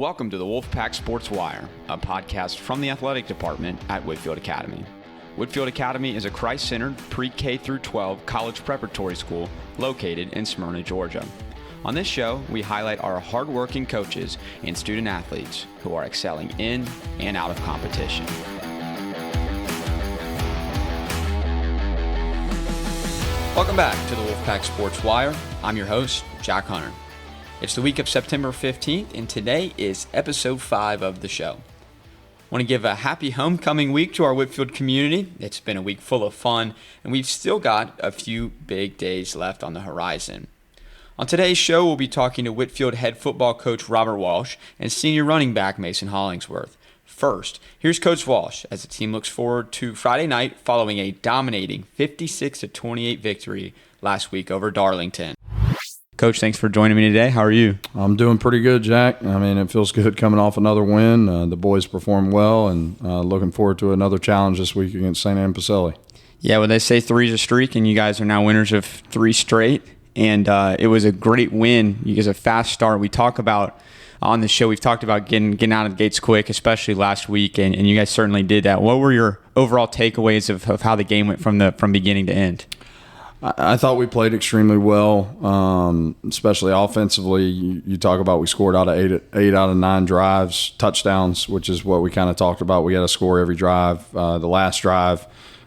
Welcome to the WolfPack Sports Wire, a podcast from the athletic department at Whitefield Academy. Whitefield Academy is a Christ-centered pre-K through 12 college preparatory school located in Smyrna, Georgia. On this show, we highlight our hardworking coaches and student athletes who are excelling in and out of competition. Welcome back to the WolfPack Sports Wire. I'm your host, Jack Hunter. It's the week of September 15th, and today is episode 5 of the show. I want to give a happy homecoming week to our Whitefield community. It's been a week full of fun, and we've still got a few big days left on the horizon. On today's show, we'll be talking to Whitefield head football coach Robert Walsh and senior running back Mason Hollingsworth. First, here's Coach Walsh as the team looks forward to Friday night following a dominating 56-28 victory last week over Darlington. Coach, thanks for joining me today. How are you? I'm doing pretty good, Jack. I mean, it feels good coming off another win. The boys performed well, and looking forward to another challenge this week against St. Anne-Pacelli. Yeah, well, they say three's a streak, and you guys are now winners of 3 straight. And it was a great win. You guys a fast start. We talk about on the show, we've talked about getting out of the gates quick, especially last week, and you guys certainly did that. What were your overall takeaways of how the game went from beginning to end? I thought we played extremely well, especially offensively. You talk about we scored out of 8 out of 9 drives, touchdowns, which is what we kind of talked about. We got to score every drive. The last drive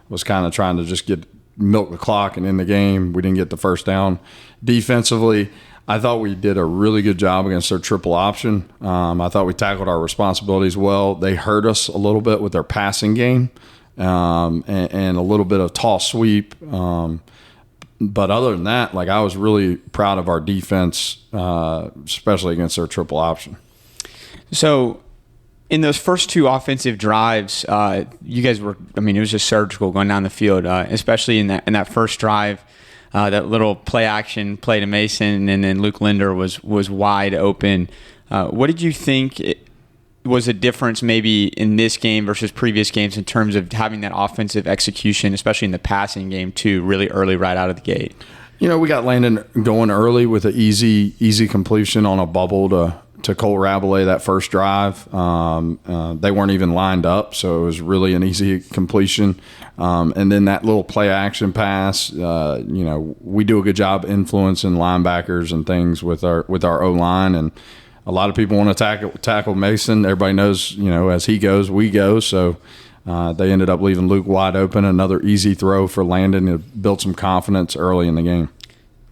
was kind of trying to just milk the clock and end the game. We didn't get the first down. Defensively, I thought we did a really good job against their triple option. I thought we tackled our responsibilities well. They hurt us a little bit with their passing game and a little bit of toss sweep. But other than that, I was really proud of our defense, especially against their triple option. So in those first 2 offensive drives, you guys were, it was just surgical going down the field, especially in that first drive, that little play action play to Mason, and then Luke Linder was wide open. What did you think was a difference maybe in this game versus previous games in terms of having that offensive execution, especially in the passing game too, really early right out of the gate? We got Landon going early with an easy completion on a bubble to Cole Rabelais that first drive. They weren't even lined up, so it was really an easy completion. And then that little play action pass, we do a good job influencing linebackers and things with our O-line, and a lot of people want to tackle Mason. Everybody knows, as he goes, we go. So they ended up leaving Luke wide open. Another easy throw for Landon. It built some confidence early in the game.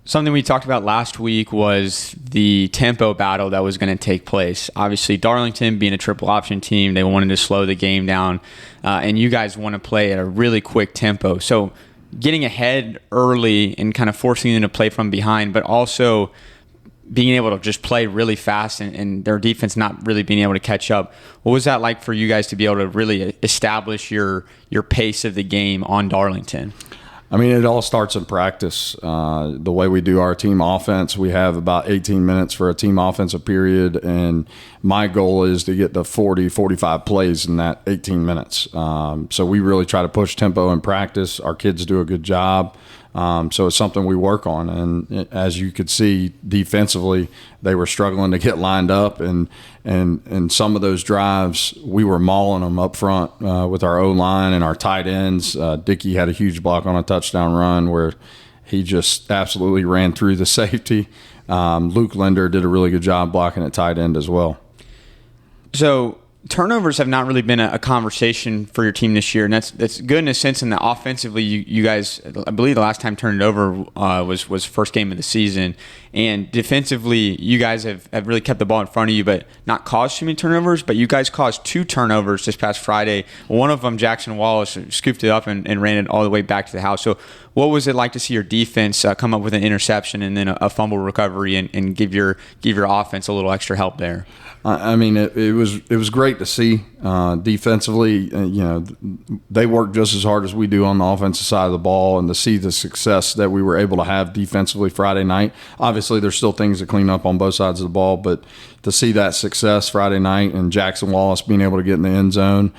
Something we talked about last week was the tempo battle that was going to take place. Obviously, Darlington being a triple option team, they wanted to slow the game down, and you guys want to play at a really quick tempo. So getting ahead early and kind of forcing them to play from behind, but also being able to just play really fast and their defense not really being able to catch up. What was that like for you guys to be able to really establish your pace of the game on Darlington? It all starts in practice. The way we do our team offense, we have about 18 minutes for a team offensive period, and my goal is to get to 40, 45 plays in that 18 minutes. So we really try to push tempo in practice. Our kids do a good job. So it's something we work on. And as you could see, defensively, they were struggling to get lined up. And some of those drives, we were mauling them up front with our O-line and our tight ends. Dickey had a huge block on a touchdown run where he just absolutely ran through the safety. Luke Linder did a really good job blocking at tight end as well. So turnovers have not really been a conversation for your team this year, and that's good in a sense in that offensively you guys, I believe the last time turned it over was first game of the season, and defensively you guys have really kept the ball in front of you but not caused too many turnovers, but you guys caused 2 turnovers this past Friday. One of them, Jackson Wallace, scooped it up and ran it all the way back to the house. So what was it like to see your defense come up with an interception and then a fumble recovery and give your offense a little extra help there? It was great to see defensively. They work just as hard as we do on the offensive side of the ball, and to see the success that we were able to have defensively Friday night. Obviously, there's still things to clean up on both sides of the ball, but to see that success Friday night and Jackson Wallace being able to get in the end zone.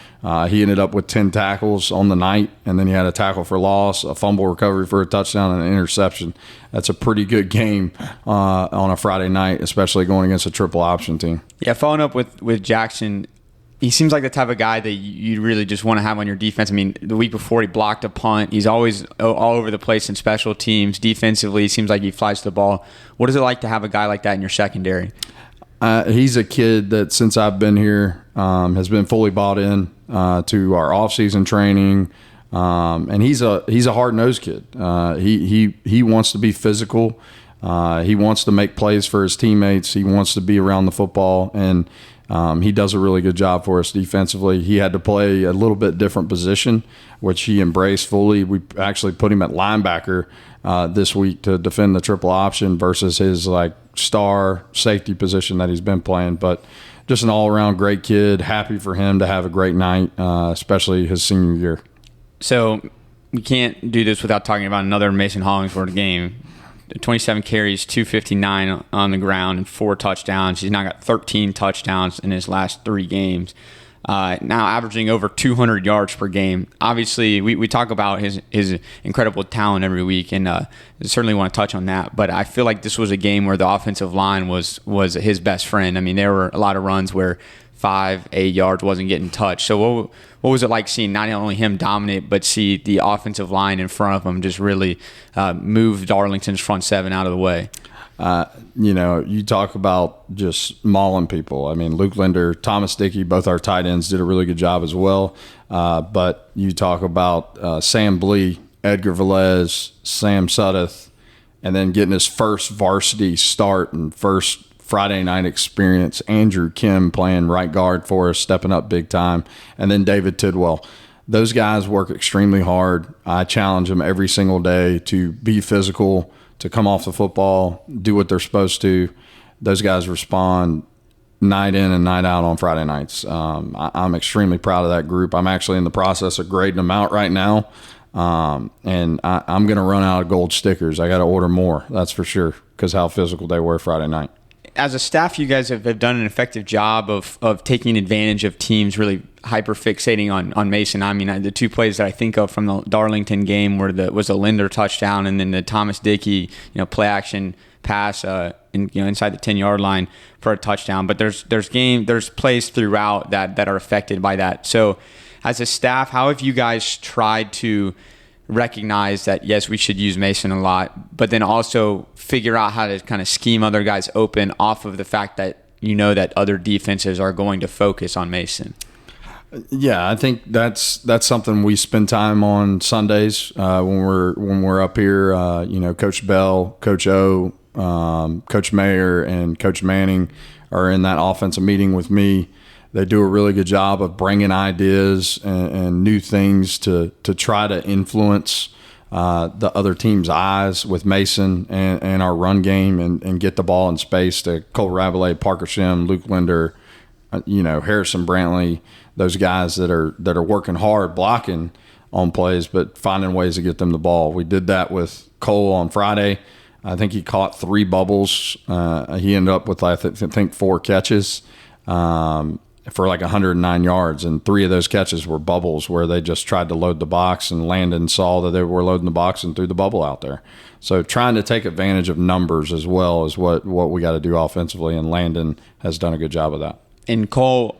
He ended up with 10 tackles on the night, and then he had a tackle for loss, a fumble recovery for a touchdown, and an interception. That's a pretty good game on a Friday night, especially going against a triple option team. Yeah, following up with Jackson, he seems like the type of guy that you really just want to have on your defense. I mean, the week before he blocked a punt. He's always all over the place in special teams. Defensively, it seems like he flies the ball. What is it like to have a guy like that in your secondary? He's a kid that since I've been here has been fully bought in to our off-season training, and he's a hard-nosed kid. He wants to be physical. He wants to make plays for his teammates. He wants to be around the football, and he does a really good job for us defensively. He had to play a little bit different position, which he embraced fully. We actually put him at linebacker this week to defend the triple option versus his star safety position that he's been playing. But just an all-around great kid. Happy for him to have a great night, especially his senior year. So we can't do this without talking about another Mason Hollingsworth game. 27 carries, 259 on the ground, and 4 touchdowns. He's now got 13 touchdowns in his last 3 games. Now averaging over 200 yards per game. Obviously, we talk about his incredible talent every week, and certainly want to touch on that. But I feel like this was a game where the offensive line was his best friend. I mean, there were a lot of runs where 5-8 yards wasn't getting touched. So what was it like seeing not only him dominate, but see the offensive line in front of him just really move Darlington's front 7 out of the way? You talk about just mauling people. I mean, Luke Linder, Thomas Dickey, both our tight ends did a really good job as well. But you talk about Sam Blee, Edgar Velez, Sam Suddeth, and then getting his first varsity start and first Friday night experience, Andrew Kim playing right guard for us, stepping up big time, and then David Tidwell. Those guys work extremely hard. I challenge them every single day to be physical, to come off the football, do what they're supposed to. Those guys respond night in and night out on Friday nights. I'm extremely proud of that group. I'm actually in the process of grading them out right now, and I'm going to run out of gold stickers. I got to order more, that's for sure, because how physical they were Friday night. As a staff, you guys have done an effective job of taking advantage of teams really hyper-fixating on Mason. I mean, the 2 plays that I think of from the Darlington game was a Linder touchdown, and then the Thomas Dickey play action pass inside the 10-yard line for a touchdown. But there's plays throughout that are affected by that. So as a staff, how have you guys tried to recognize that, yes, we should use Mason a lot, but then also figure out how to kind of scheme other guys open off of the fact that that other defenses are going to focus on Mason? Yeah, I think that's something we spend time on Sundays when we're up here. Coach Bell, Coach O, Coach Mayer, and Coach Manning are in that offensive meeting with me. They do a really good job of bringing ideas and new things to try to influence the other team's eyes with Mason and our run game and get the ball in space to Cole Rabelais, Parker Shim, Luke Linder, Harrison Brantley, those guys that are working hard blocking on plays but finding ways to get them the ball. We did that with Cole on Friday. I think he caught 3 bubbles. He ended up with I think 4 catches. For 109 yards, and 3 of those catches were bubbles where they just tried to load the box, and Landon saw that they were loading the box and threw the bubble out there. So trying to take advantage of numbers as well is what we got to do offensively, and Landon has done a good job of that. And Cole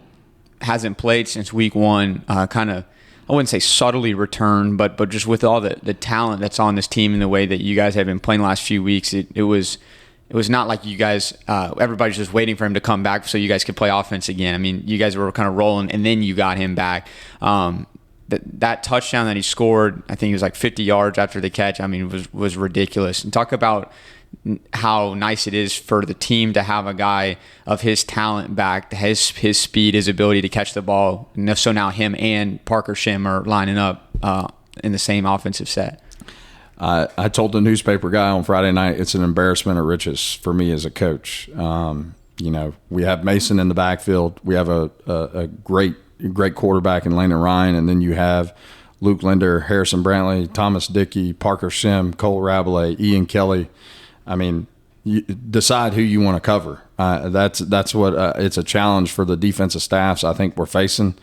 hasn't played since week 1, kind of, I wouldn't say subtly returned, but just with all the talent that's on this team and the way that you guys have been playing the last few weeks, it was not like you guys, everybody's just waiting for him to come back so you guys could play offense again. I mean, you guys were kind of rolling, and then you got him back. That touchdown that he scored, I think it was 50 yards after the catch, I mean, was ridiculous. And talk about how nice it is for the team to have a guy of his talent back, his speed, his ability to catch the ball. So now him and Parker Shim are lining up in the same offensive set. I told the newspaper guy on Friday night, it's an embarrassment of riches for me as a coach. We have Mason in the backfield. We have a great quarterback in Landon Ryan, and then you have Luke Linder, Harrison Brantley, Thomas Dickey, Parker Shim, Cole Rabelais, Ian Kelly. I mean, you decide who you want to cover. That's what it's a challenge for the defensive staffs I think we're facing,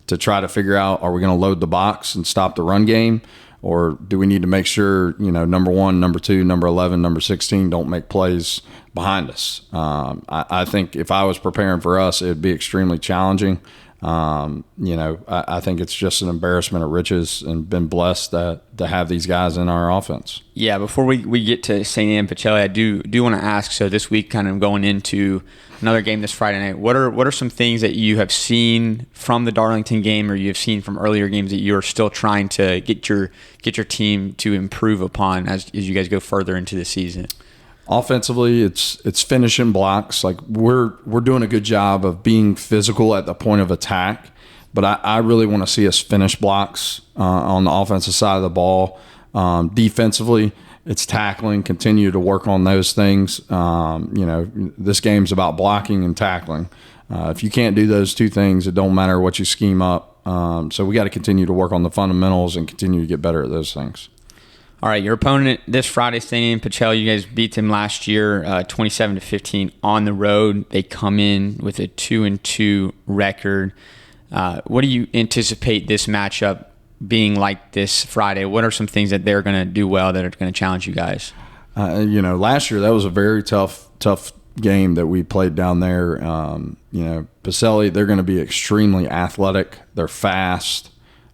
to try to figure out, are we going to load the box and stop the run game, or do we need to make sure, number 1, number 2, number 11, number 16 don't make plays behind us. I think if I was preparing for us, it would be extremely challenging. I think it's just an embarrassment of riches, and been blessed to have these guys in our offense. Yeah, before we get to St. Anne-Pacelli, I do want to ask, so this week kind of going into another game this Friday night, what are some things that you have seen from the Darlington game, or you have seen from earlier games, that you're still trying to get your team to improve upon as you guys go further into the season? Offensively, it's finishing blocks. Like we're doing a good job of being physical at the point of attack, but I really want to see us finish blocks on the offensive side of the ball. Defensively, it's tackling. Continue to work on those things. This game's about blocking and tackling. If you can't do those two things, it don't matter what you scheme up. So we got to continue to work on the fundamentals and continue to get better at those things. All right, your opponent this Friday, St. Anne-Pacelli, you guys beat them last year 27-15 on the road. They come in with a 2-2 record. What do you anticipate this matchup being like this Friday? What are some things that they're going to do well that are going to challenge you guys? Last year that was a very tough game that we played down there. Pacelli, they're going to be extremely athletic. They're fast.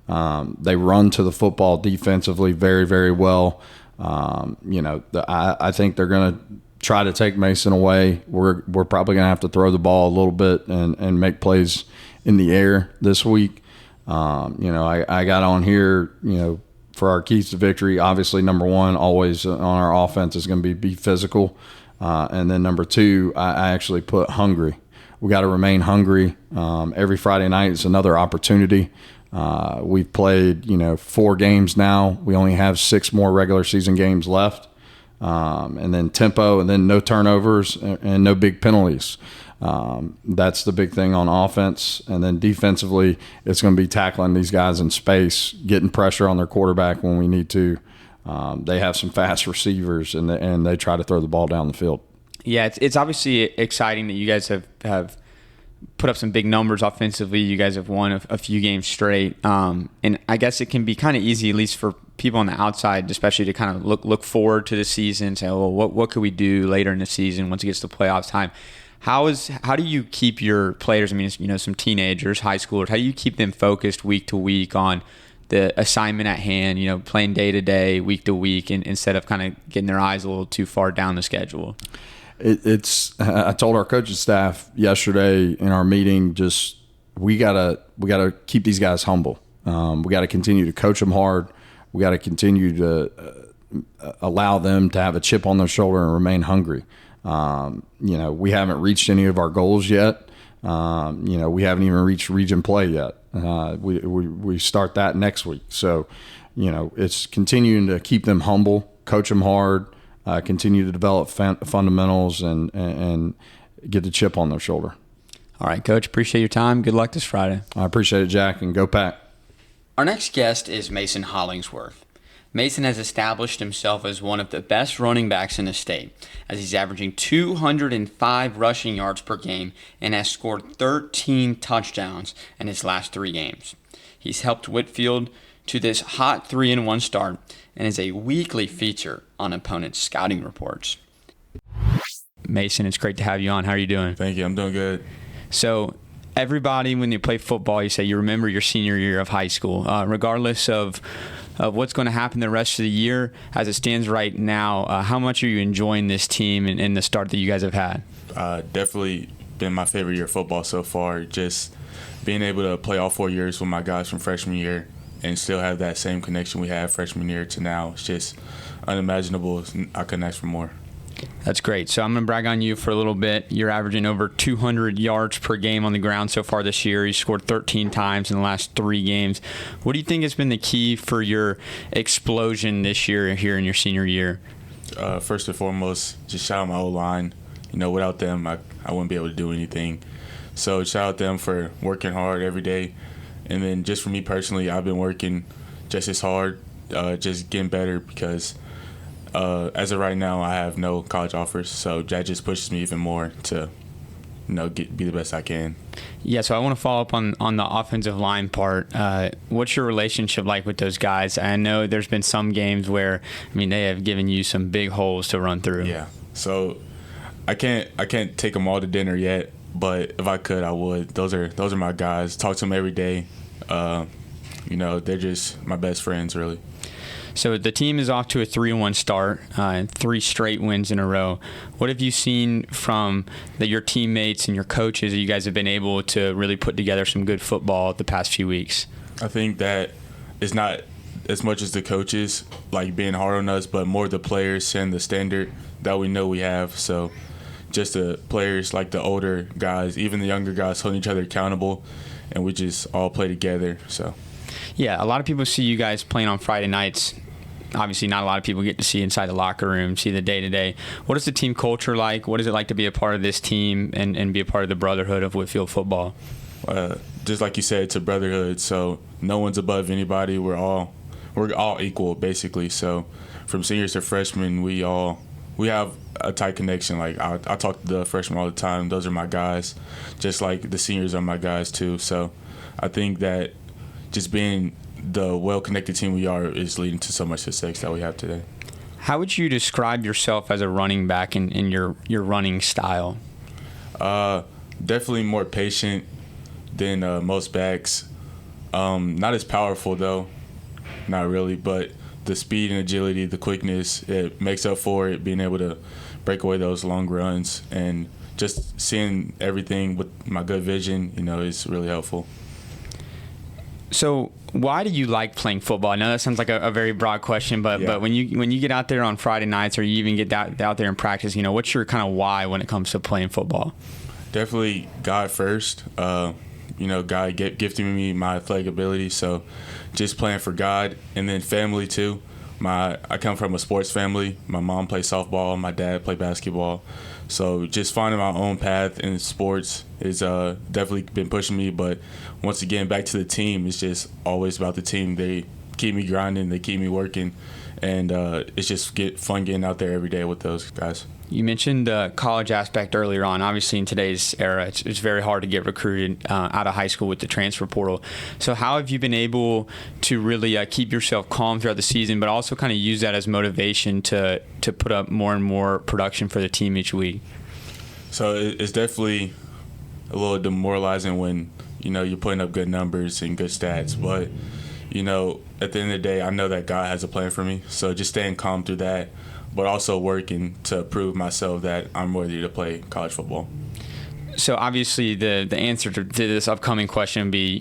They run to the football defensively very, very well. I think they're going to try to take Mason away. We're probably going to have to throw the ball a little bit and make plays in the air this week. I got on here, for our keys to victory. Obviously, number 1 always on our offense is going to be physical. And then number 2, I actually put hungry. We got to remain hungry. Every Friday night is another opportunity. We've played, 4 games now. We only have 6 more regular season games left. And then tempo, and then no turnovers and no big penalties. That's the big thing on offense. And then defensively, it's going to be tackling these guys in space, getting pressure on their quarterback when we need to. They have some fast receivers, and they try to throw the ball down the field. Yeah, it's obviously exciting that you guys have put up some big numbers offensively. You guys have won a few games straight. And I guess it can be kind of easy, at least for people on the outside, especially to kind of look forward to the season, say, well, what could we do later in the season once it gets to playoffs time? How do you keep your players, some teenagers, high schoolers, how do you keep them focused week to week on the assignment at hand, playing day to day, week to week, and instead of kind of getting their eyes a little too far down the schedule? I told our coaching staff yesterday in our meeting, just we gotta keep these guys humble. We got to continue to coach them hard. We got to continue to allow them to have a chip on their shoulder and remain hungry. We haven't reached any of our goals yet. We haven't even reached region play yet. We start that next week. So, it's continuing to keep them humble, coach them hard. Continue to develop fundamentals and get the chip on their shoulder. All right, Coach, appreciate your time. Good luck this Friday. I appreciate it, Jack, and go Pack. Our next guest is Mason Hollingsworth. Mason has established himself as one of the best running backs in the state, as he's averaging 205 rushing yards per game and has scored 13 touchdowns in his last 3 games. He's helped Whitefield to this hot 3-1 start and is a weekly feature on opponents' scouting reports. Mason, it's great to have you on. How are you doing? Thank you. I'm doing good. So everybody, when you play football, you say you remember your senior year of high school. Regardless of what's going to happen the rest of the year, as it stands right now, how much are you enjoying this team and the start that you guys have had? Definitely been my favorite year of football so far. Just being able to play all 4 years with my guys from freshman year and still have that same connection we had freshman year to now. It's just unimaginable. I couldn't ask for more. That's great. So I'm going to brag on you for a little bit. You're averaging over 200 yards per game on the ground so far this year. You scored 13 times in the last 3 games. What do you think has been the key for your explosion this year here in your senior year? First and foremost, just shout out my O-line. Without them, I wouldn't be able to do anything. So shout out them for working hard every day. And then just for me personally, I've been working just as hard, just getting better because as of right now, I have no college offers, so that just pushes me even more to, be the best I can. Yeah, so I want to follow up on the offensive line part. What's your relationship like with those guys? I know there's been some games where, they have given you some big holes to run through. Yeah, so I can't take them all to dinner yet, but if I could, I would. Those are my guys. Talk to them every day. They're just my best friends, really. So the team is off to a 3-1 start, 3 straight wins in a row. What have you seen from your teammates and your coaches that you guys have been able to really put together some good football the past few weeks? I think that it's not as much as the coaches like being hard on us, but more the players setting the standard that we know we have. So just the players, like the older guys, even the younger guys, holding each other accountable, and we just all play together. So. Yeah, a lot of people see you guys playing on Friday nights. Obviously, not a lot of people get to see inside the locker room, see the day-to-day. What is the team culture like? What is it like to be a part of this team and be a part of the brotherhood of Whitefield football? Just like you said, it's a brotherhood, so no one's above anybody. We're all equal, basically. So from seniors to freshmen, we have a tight connection. Like I talk to the freshmen all the time. Those are my guys, just like the seniors are my guys too. So I think that just being the well-connected team we are is leading to so much success that we have today. How would you describe yourself as a running back in your running style? Definitely more patient than most backs. Not as powerful, though. Not really, but the speed and agility, the quickness, it makes up for it, being able to break away those long runs. And just seeing everything with my good vision, is really helpful. So why do you like playing football? I know that sounds like a very broad question, but when you get out there on Friday nights or you even get out there in practice, what's your kind of why when it comes to playing football? Definitely God first. God gifted me my athletic ability, so just playing for God, and then family too. I come from a sports family. My mom played softball, my dad played basketball. So just finding my own path in sports has definitely been pushing me. But once again, back to the team, it's just always about the team. They keep me grinding, they keep me working, and it's just fun getting out there every day with those guys. You mentioned the college aspect earlier on. Obviously, in today's era, it's very hard to get recruited out of high school with the transfer portal. So how have you been able to really keep yourself calm throughout the season, but also kind of use that as motivation to put up more and more production for the team each week? So it's definitely a little demoralizing when, you're putting up good numbers and good stats. But, at the end of the day, I know that God has a plan for me. So just staying calm through that, but also working to prove myself that I'm worthy to play college football. So obviously the answer to this upcoming question would be,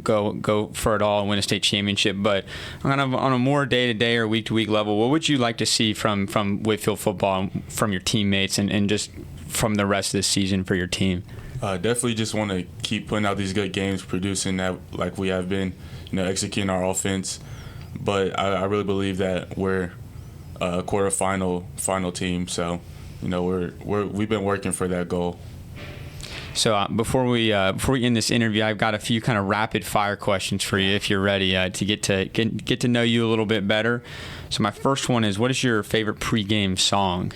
go for it all and win a state championship. But on a more day-to-day or week-to-week level, what would you like to see from Whitefield football, from your teammates, and just from the rest of the season for your team? Definitely just want to keep putting out these good games, producing that like we have been, executing our offense. But I really believe that we're a final team, so we've been working for that goal. So before we end this interview, I've got a few kind of rapid fire questions for you if you're ready to get to know you a little bit better. So my first one is, what is your favorite pregame song?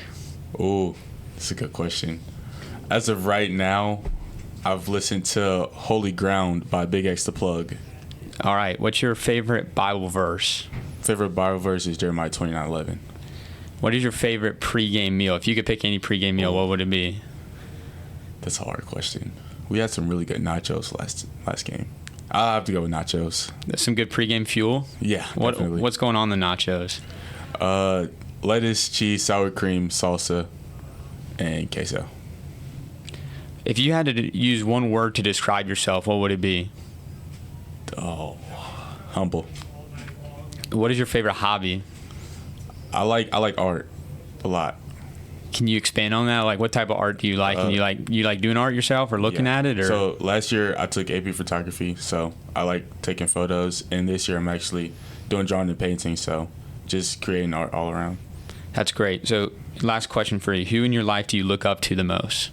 Oh, that's a good question. As of right now, I've listened to Holy Ground by Big X the Plug. All right, what's your favorite Bible verse? Favorite Bible verse is Jeremiah 29:11. What is your favorite pregame meal? If you could pick any pregame meal, what would it be? That's a hard question. We had some really good nachos last game. I'll have to go with nachos. That's some good pregame fuel? Yeah, definitely. What's going on in the nachos? Lettuce, cheese, sour cream, salsa, and queso. If you had to use one word to describe yourself, what would it be? Oh, humble. What is your favorite hobby? I like art a lot. Can you expand on that? Like, what type of art do you like? And you like doing art yourself or looking at it? Or? So last year I took AP photography, so I like taking photos. And this year I'm actually doing drawing and painting, so just creating art all around. That's great. So last question for you. Who in your life do you look up to the most?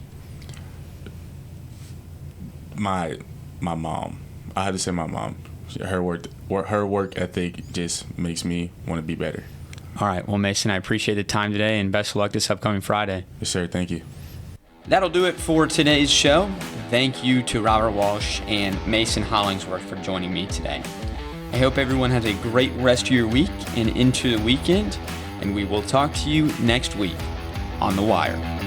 My mom. I had to say my mom. Her work ethic just makes me want to be better. All right. Well, Mason, I appreciate the time today, and best of luck this upcoming Friday. Yes, sir. Thank you. That'll do it for today's show. Thank you to Robert Walsh and Mason Hollingsworth for joining me today. I hope everyone has a great rest of your week and into the weekend, and we will talk to you next week on The Wire.